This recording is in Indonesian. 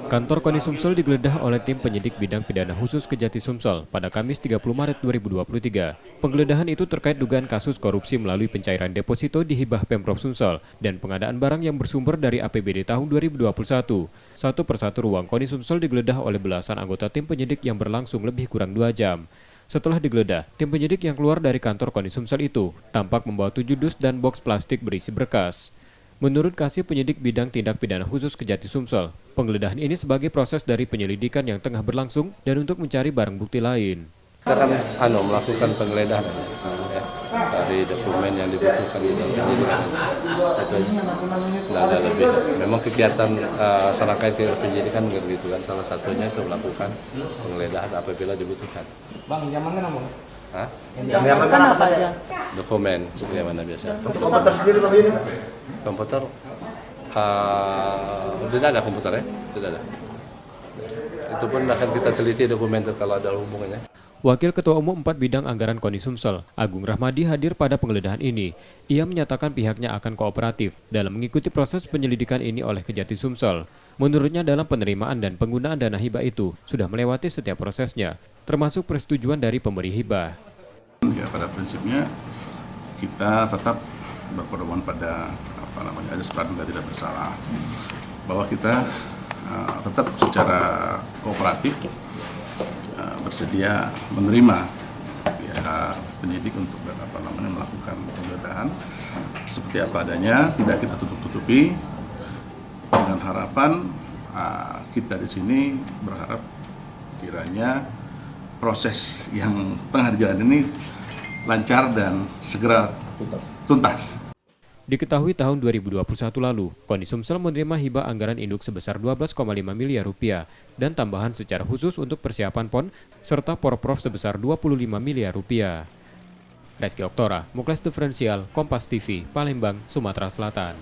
Kantor KONI Sumsel digeledah oleh tim penyidik bidang pidana khusus Kejati Sumsel pada Kamis 30 Maret 2023. Penggeledahan itu terkait dugaan kasus korupsi melalui pencairan deposito di hibah Pemprov Sumsel dan pengadaan barang yang bersumber dari APBD tahun 2021. Satu persatu ruang KONI Sumsel digeledah oleh belasan anggota tim penyidik yang berlangsung lebih kurang 2 jam. Setelah digeledah, tim penyidik yang keluar dari kantor KONI Sumsel itu tampak membawa 7 dus dan boks plastik berisi berkas. Menurut Kasih Penyidik Bidang Tindak Pidana Khusus Kejati Sumsel, penggeledahan ini sebagai proses dari penyelidikan yang tengah berlangsung dan untuk mencari barang bukti lain. Kita kan melakukan penggeledahan ya, dari dokumen yang dibutuhkan di dalam penyidikan. Itu ada lebih. Memang kegiatan serangkaian penyidikan begitu kan, salah satunya itu melakukan penggeledahan apabila dibutuhkan. Bang, yang mana Bang? Hah? Yang diamankan apa saja? Dokumen, seperti mana biasa. Komputer sendiri Bang ini? Komputer, tidak ada komputer ya, tidak ada. Itu pun akan kita teliti dokumen itu kalau ada hubungannya. Wakil Ketua Umum 4 Bidang Anggaran KONI Sumsel, Agung Rahmadi hadir pada penggeledahan ini. Ia menyatakan pihaknya akan kooperatif dalam mengikuti proses penyelidikan ini oleh Kejati Sumsel. Menurutnya dalam penerimaan dan penggunaan dana hibah itu sudah melewati setiap prosesnya, termasuk persetujuan dari pemberi hibah. Ya, pada prinsipnya kita tetap berpedoman pada azas praduga tidak bersalah, bahwa kita tetap secara kooperatif bersedia menerima pihak penyidik untuk melakukan penggeledahan seperti apa adanya, tidak kita tutup-tutupi, dengan harapan kita di sini berharap kiranya proses yang tengah berjalan ini lancar dan segera tuntas. Diketahui tahun 2021 lalu, KONI Sumsel menerima hibah anggaran induk sebesar 12,5 miliar rupiah dan tambahan secara khusus untuk persiapan PON serta Porprov sebesar 25 miliar rupiah. Reski Oktora, Muklas Diferensial, Kompas TV, Palembang, Sumatera Selatan.